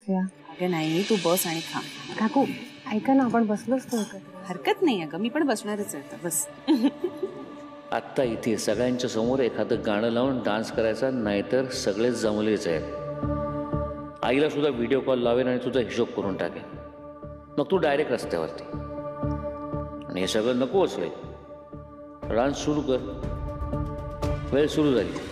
बसूया? अगं नाही, तू बस आणि खा. काकू ऐका ना, आपण बसलोच तो एकत्र. हरकत नाही अगं, मी पण बसणारच आहे आता. बस. आत्ता इथे सगळ्यांच्या समोर एखादं गाणं लावून डान्स करायचा, नाहीतर सगळेच जमलेच आहेत. आईला सुद्धा व्हिडिओ कॉल लावेन आणि तुझा हिशोब करून टाकेन. मग तू डायरेक्ट रस्त्यावरती. आणि हे सगळं नको असले. डान्स सुरू कर. वेळ सुरू झाली.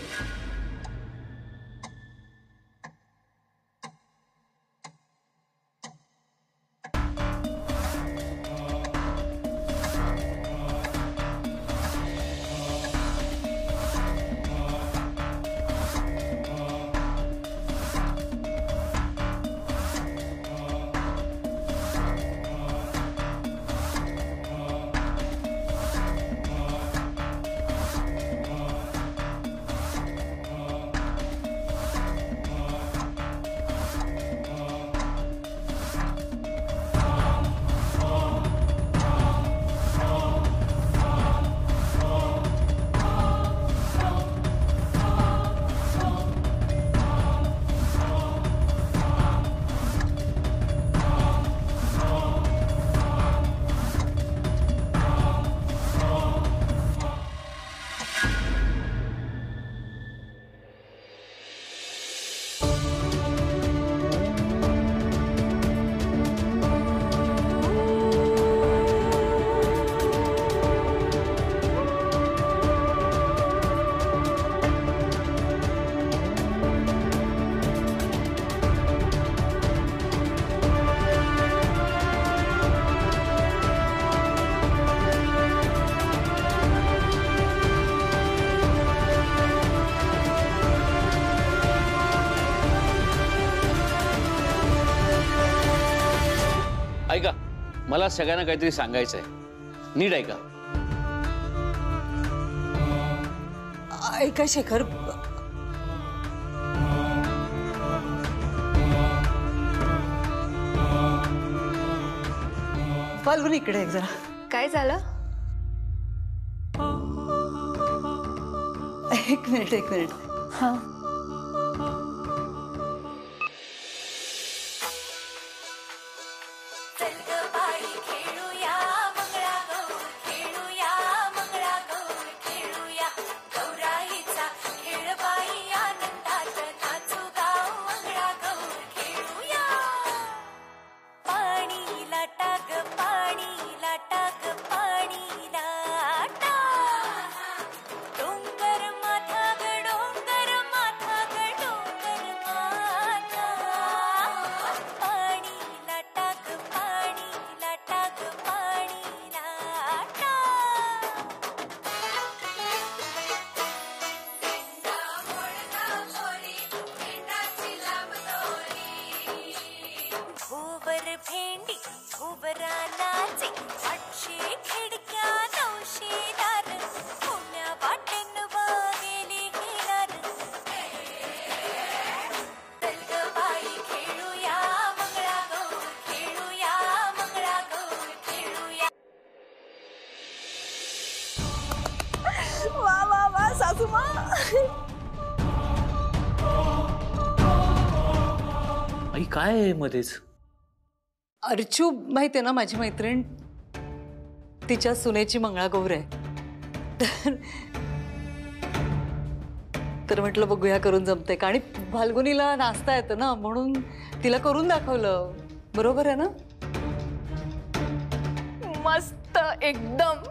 ऐका, मला सगळ्यांना काहीतरी सांगायचं आहे. नीट ऐका. ऐका शेखर, फाल्गुनी इकडे एक जरा. काय झालं? एक मिनिट. हा. वा सासूमा. आई काय आहे मध्येच? अर्चू माहितीये ना, माझी मैत्रीण, तिच्या सुनेची मंगळागौर आहे. तर म्हटलं बघूया करून जमते का. आणि फाल्गुनीला नाचता येतं ना, म्हणून तिला करून दाखवलं. बरोबर आहे ना? मस्त एकदम.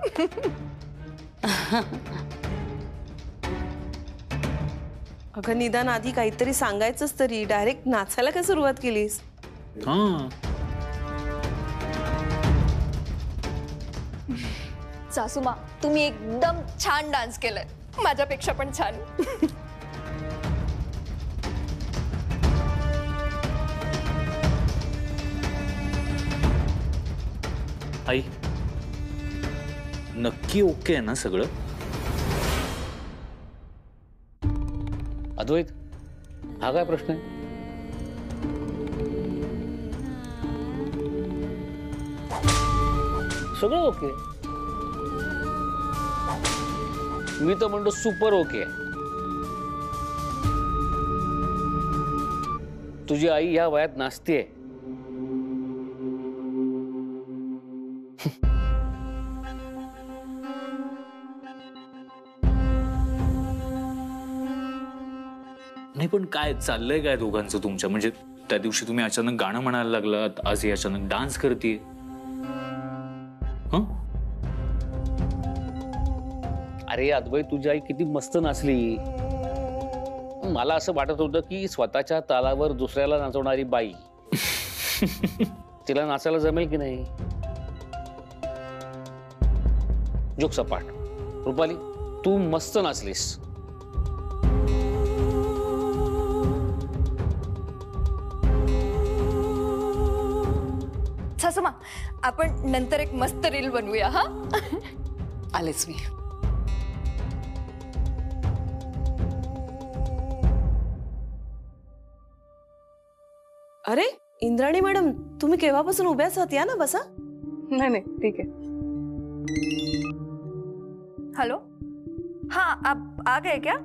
अगं निदान आधी काहीतरी सांगायचंच तरी. डायरेक्ट नाचायला काय सुरुवात केलीस? सासूमा, तुम्ही एकदम छान डान्स केलाय, माझ्यापेक्षा पण छान. आई नक्की ओके आहे ना सगळं? अद्वैत, हा काय प्रश्न आहे? सगळं ओके. मी तर म्हणतो सुपर ओके. तुझी आई ह्या वयात नाचतेय. नाही पण काय चाललंय काय दोघांचं तुमच्या? म्हणजे त्या दिवशी तुम्ही अचानक गाणं म्हणायला लागलात, आज ही अचानक डान्स करते. अरे अद्वै, तुझी आई किती मस्त नाचली. मला असं वाटत होतं की स्वतःच्या तालावर दुसऱ्याला नाचवणारी बाई तिला नाचायला जमेल की नाही. जोक सपाट. रुपाली, तू मस्त नाचलीस. सासूमा, आपण नंतर एक मस्त रील बनवूया. हा आलेच मी. अरे इंद्राणी मॅडम, तुम्ही केव्हापासून उभ्याच आहात? या ना, बसा. नाही नाही ठीक आहे. हेलो, हाँ आप आ गए क्या?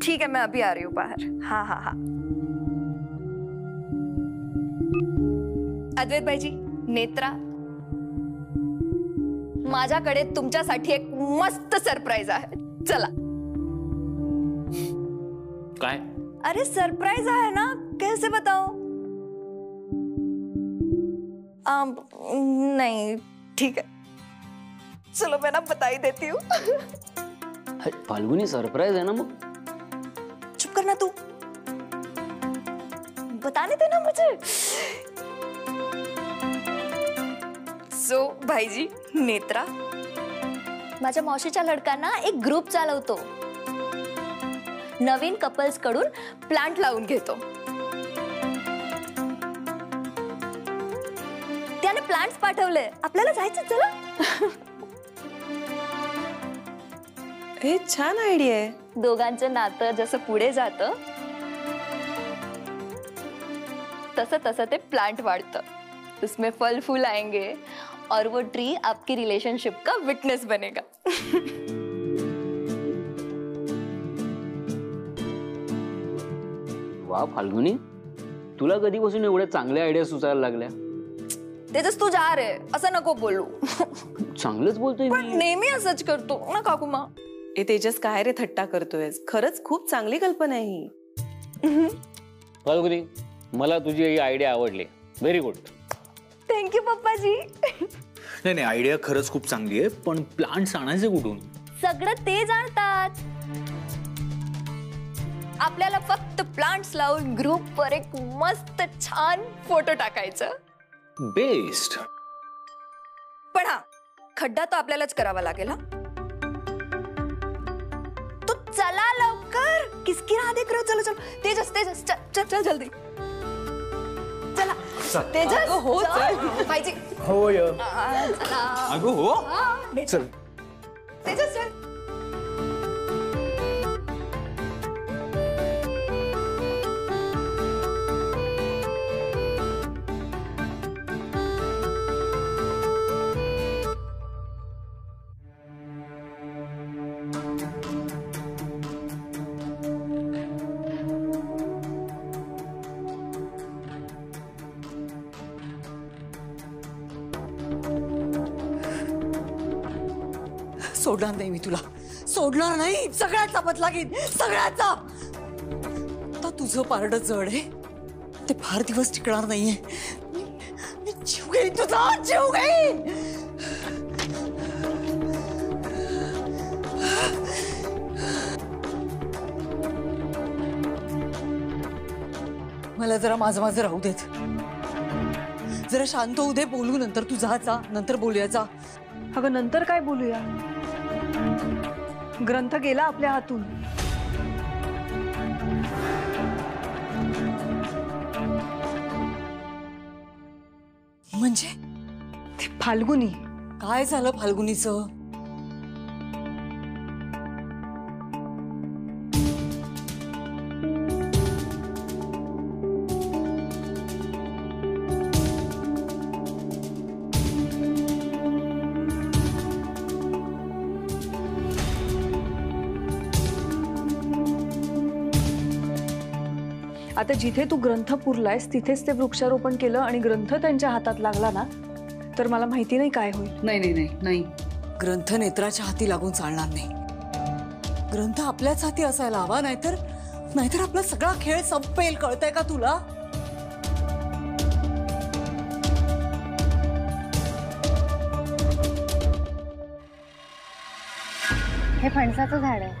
ठीक है, मैं अभी आ रही हूँ बाहर. हाँ हाँ हाँ. अद्वैत भाईजी, नेत्रा, माझ्याकडे तुमच्यासाठी एक मस्त सरप्राईज आहे. चला. काय? अरे सरप्राइज है ना, कैसे बताओ? नहीं ठीक है, चलो मैं ना बता ही देती हूँ. फाल्गुनी सरप्राइज है ना. मग चुप करना तू, बताने देना मुझे. सो भाईजी, नेत्रा माझ्या मावशीच्या लडकांना एक ग्रुप चालवतो. नवीन कपल्स कडून प्लांट लावून घेतो. त्याने प्लांट्स पाठवले. आपल्याला जायचं, चला. हे छान आयडिया आहे. दोघांचं नातं जसं पुढे जातं तसं तसं ते प्लांट वाढतं. उसमें फल फूल आएंगे और वो ट्री आपकी रिलेशनशिप का विटनेस बनेगा. वा फाल्गुनी, तुला कधीपासून एवढ्या चांगल्या आयडिया सुचायला लागल्या? तेजस, तू जा रे, असं नको बोलू. चांगलंच बोलतोय पण मी. नेहमी असंच करतो ना काकुमा. ए तेजस, काय रे थट्टा करतोयस? खरंच खूप चांगली कल्पना आहे ही. फाल्गुनी, मला तुझी ही आयडिया आवडली. Very good. थँक्यू पप्पाजी. नाही नाही, आयडिया खरंच खूप चांगली आहे, पण प्लांट्स आणायचे कुठून? सगळं ते जाणतात. आपल्याला फक्त प्लांट्स लावून ग्रुपवर एक मस्त छान फोटो टाकायचं. बेस्ट. पण हा खड्डा तो आपल्यालाच करावा लागेल. हा तो चला लवकर, किसकी राह देख रहे हो? चलो चलो. तेजस तेजस, चल चल चल जल्दी. चला तेजस. हो चल. भाईजी. हो य. चला. अगं हो. चल तेजस, चल. सोडणार नाही मी तुला, सोडणार नाही. सगळ्याचा बदला घेईन, सगळ्याचा. आता तुझं पारड जड आहे, ते फार दिवस टिकणार नाहीये. मी जीव घेईन तुझा, जीव घेईन. मला जरा माझं माझं राहू देत. जरा शांत होऊ दे, बोलू नंतर. तू जा, नंतर बोलूया. जा. अगं नंतर काय बोलूया? ग्रंथ गेला आपल्या हातून. म्हणजे ते फाल्गुनी, काय झालं फाल्गुनीचं? आता जिथे तू ग्रंथ पुरलायस तिथेच ते वृक्षारोपण केलं आणि ग्रंथ त्यांच्या हातात लागला ना, तर मला माहिती नाही काय होईल. नाही नाही नाही नाही, ग्रंथ नेत्राच्या हाती लागून चालणार नाही. ग्रंथ आपल्याच हाती असायला हवा, नाहीतर नाहीतर आपला सगळा खेळ संपेल. कळतंय का तुला? हे फणसाचं झाड आहे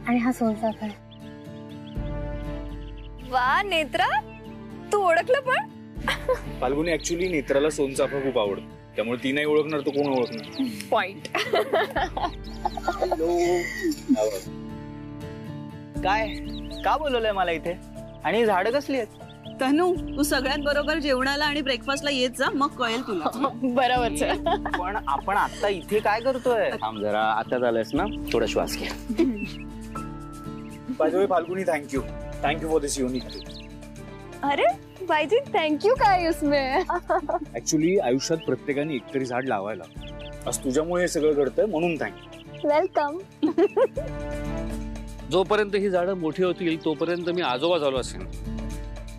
आणि हा सोनचाफा आहे. वा नेत्रा, तू ओळखलं पण? फाल्गुनी ऍक्च्युली नेत्राला सोनचाफा खूप आवडतो, त्यामुळे ती नाही ओळखणार तर कोण ओळखणार. पॉइंट. काय का बोलवलंय मला इथे? आणि झाडं कसली आहेत? तनू, तू सगळ्यांबरोबर जेवणाला आणि ब्रेकफास्टला येत जा, मग कळेल तुला. बरोबरच. पण आपण आता इथे काय करतोय? थांब जरा, आता झालंयस ना, थोडा श्वास घे. By the way Falguni, thank you for this unique. अरे भाईजी, थँक्यू काय उसमें. ऍक्च्युली आयुष्यात प्रत्येकाने एकतरी झाड लावायला. आज तुझ्यामुळे हे सगळं घडतंय म्हणून थँक्यू. वेलकम. जोपर्यंत ही झाडं मोठी होतील तोपर्यंत मी आजोबा झालो असेन.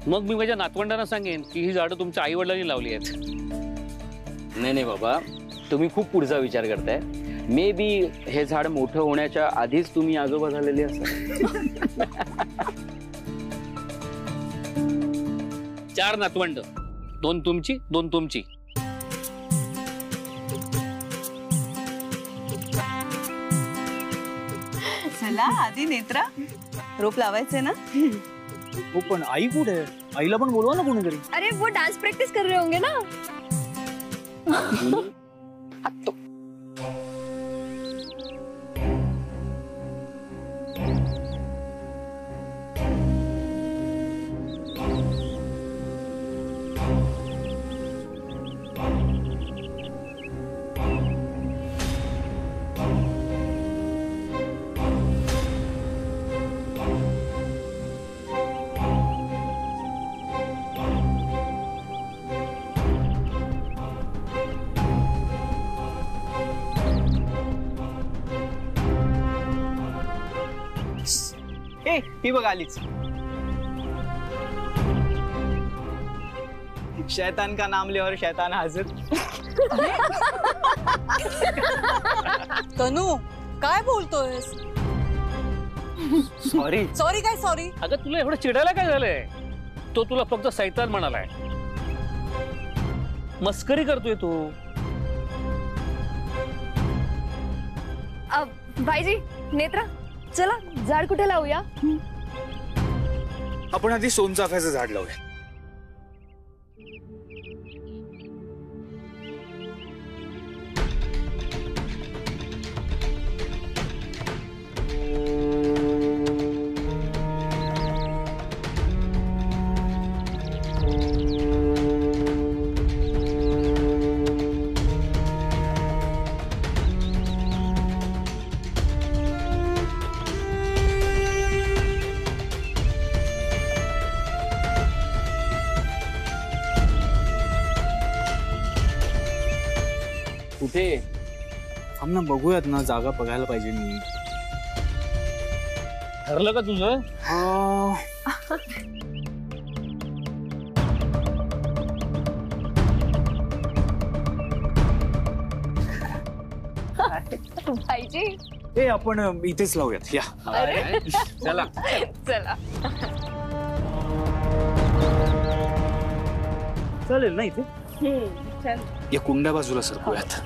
मग मी माझ्या नातवंडांना सांगेन की ही झाडं तुमच्या आई वडिलांनी लावली आहेत. नाही नाही बाबा, तुम्ही खूप पुढचा विचार करताय. मे बी हे झाड मोठं होण्याच्या आधीच तुम्ही आजोबा झालेले असाल. 4 नातवंड, 2 तुमची 2 तुमची. चला आधी नेत्रा, रोप लावायचे ना. हो पण आई कुठे आहे? आईला पण बोलवा ना कोणीतरी. अरे वो डांस प्रैक्टिस कर रहे होंगे ना. ए, ही बघ आलीच. शैतान का नाम ले और शैतान हाजिर. तनू, काय बोलतोयस? सॉरी. सॉरी काय सॉरी? अगं तुला एवढं चिडायला काय झालंय? तो तुला फक्त सैतान म्हणालाय. मस्करी करतोय तू. भाईजी, नेत्रा, चला झाड कुठे लावूया? आपण आधी सोनचाफ्याचं झाड लावूया. कुठे? थांब ना, बघूयात ना, जागा बघायला पाहिजे. मी ठरलं का तुझं? भाईजी, ए आपण इथेच लावूयात. या चला चला. चालेल ना इथे. या कुंड्या बाजूला सरकूयात.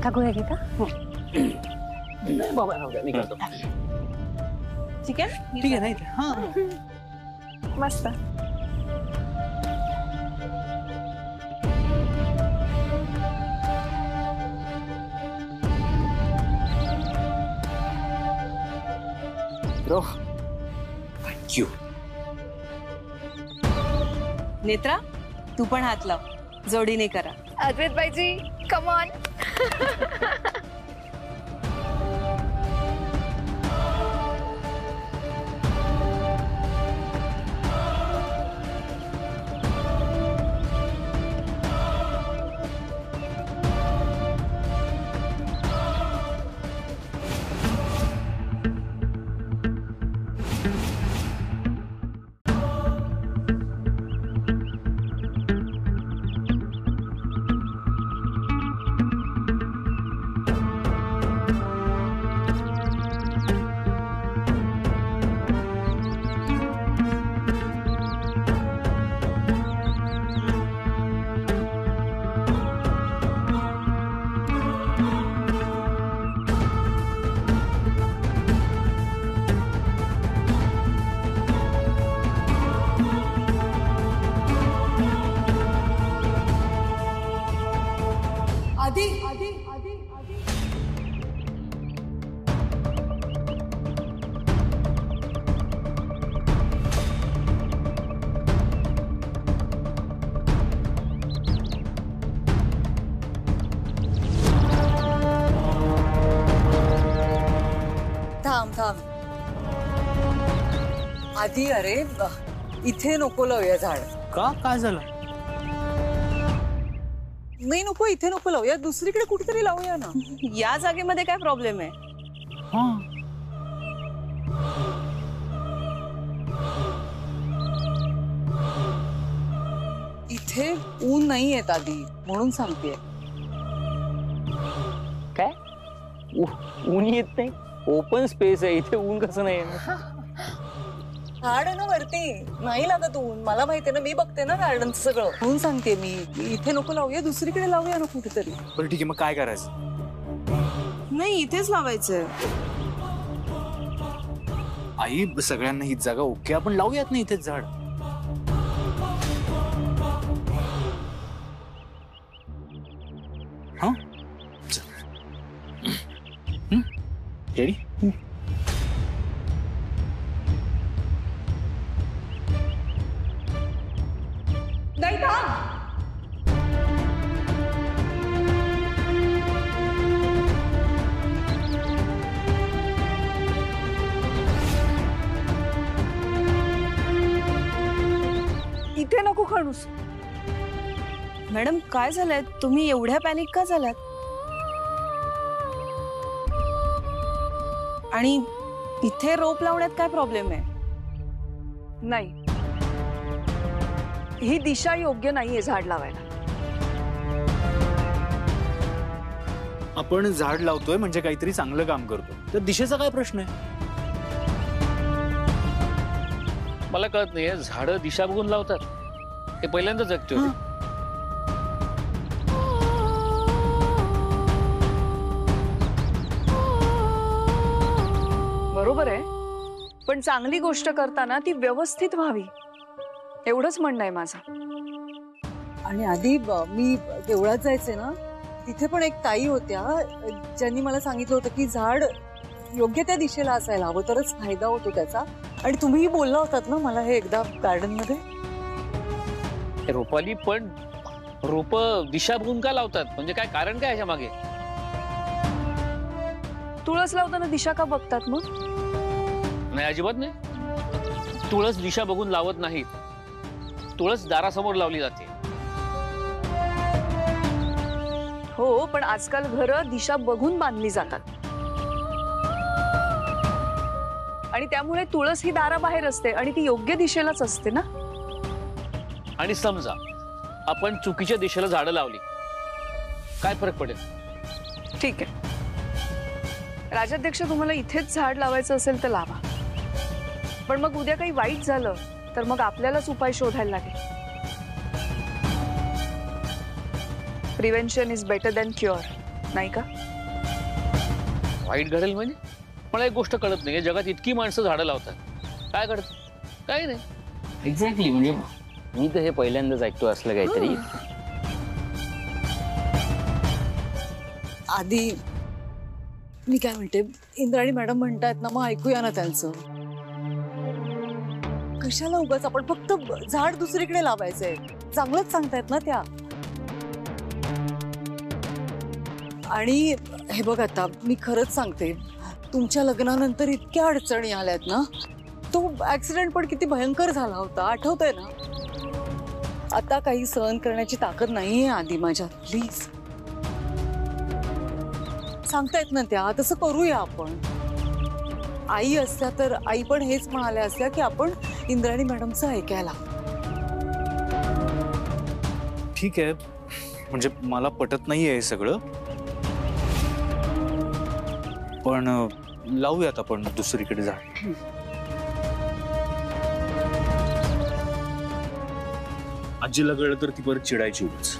काकू हे का? बाबा राहू द्या, मी करतो. ठीक आहे. ठीक आहे. नाही हा, मस्त. थँक्यू. नेत्रा, तू पण हात लाव, जोडीने करा. अद्वैत भाईजी, कम ऑन. आधी थांब थांब आधी अरे इथे नको लावूया झाड. का काय झालं? नाही नको इथे नको लावूया दुसरीकडे कुठेतरी लावूया ना. या जागेमध्ये काय प्रॉब्लेम आहे? हा इथे ऊन नाही येत आधी म्हणून सांगते. काय ऊन येत नाही? ओपन स्पेस आहे इथे, ऊन कसं नाही? झाड आहे ना वरती, नाही लागत ऊन. मला माहितीये ना, मी बघते ना गार्डनचं सगळं म्हणून सांगते मी. इथे नको लावूया दुसरीकडे लावूया ना कुठेतरी. बरं ठीक आहे, मग काय करायचं? नाही इथेच लावायचंय. आई सगळ्यांना हीच जागा ओके, आपण लावूयात ना इथेच झाड. हा रेडी? नाही थांब. इथे नको खणूस. मॅडम काय झालंय? तुम्ही एवढ्या पॅनिक का झालात? आणि इथे रोप लावण्यात काय प्रॉब्लेम आहे? नाही, ही दिशा योग्य नाहीये झाड लावायला. आपण झाड लावतोय म्हणजे काहीतरी चांगलं काम करतोय, तर दिशेचा काय प्रश्न आहे? मला कळत नाहीये, झाडं दिशा बघून लावतात हे पहिल्यांदाच ऐकतोय. बरोबर आहे, पण चांगली गोष्ट करताना ती व्यवस्थित व्हावी एवढंच म्हणणं आहे माझं. आणि आधी मी देवळात जायचे ना, तिथे पण एक ताई होत्या ज्यांनी मला सांगितलं होतं की झाड योग्य त्या दिशेला असायला हवं, तरच फायदा होतो त्याचा. आणि तुम्हीही बोलला होतात ना मला हे एकदा गार्डन मध्ये. रोपाली, पण रोप दिशा बघून का लावतात? म्हणजे काय कारण काय ह्याच्या मागे? तुळस लावताना दिशा का बघतात मग? नाही, अजिबात नाही. तुळस दिशा बघून लावत नाहीत. तुळस दारासमोर लावली जाते. हो, पण आजकाल घरं दिशा बघून बांधली जातात आणि त्यामुळे तुळस ही दाराबाहेर असते आणि ती योग्य दिशेलाच असते ना. आणि समजा आपण चुकीच्या दिशेला झाडं लावली, काय फरक पडेल? ठीक आहे, राजाध्यक्ष तुम्हाला इथेच झाड लावायचं असेल तर लावा, पण मग उद्या काही वाईट झालं तर मग आपल्यालाच उपाय शोधायला लागेल. Prevention is better than cure, नाही का? वाईट घडेल म्हणजे? मला एक गोष्ट कळत नाही, जगात इतकी माणसं झाडं लावतात, काय घडत? काही नाही. एक्झॅक्टली, म्हणजे मी तर हे पहिल्यांदाच ऐकतो असलं काहीतरी. आधी मी काय म्हणते, इंद्राणी मॅडम म्हणतायत ना, मग ऐकूया ना त्यांचं. कशाला उगाच आपण फक्त झाड दुसरीकडे लावायचंय? चांगलंच सांगतायत ना त्या. आणि हे बघ, आता मी खरंच सांगते, तुमच्या लग्नानंतर इतक्या अडचणी आल्यात ना. तो ऍक्सिडेंट पण किती भयंकर झाला होता, आठवतंय ना? आता काही सहन करण्याची ताकद नाहीये आधी माझ्यात. प्लीज सांगतायत ना त्या, तसं करूया आपण. आई असत्या तर आई पण हेच म्हणाल्या असत्या की आपण इंद्राणी मॅडमचं ऐकायला. ठीक आहे, म्हणजे मला पटत नाहीये हे सगळं, पण लावूयात आपण दुसरीकडे झाड. आजीला कळलं तर ती परत चिडायची उगाच.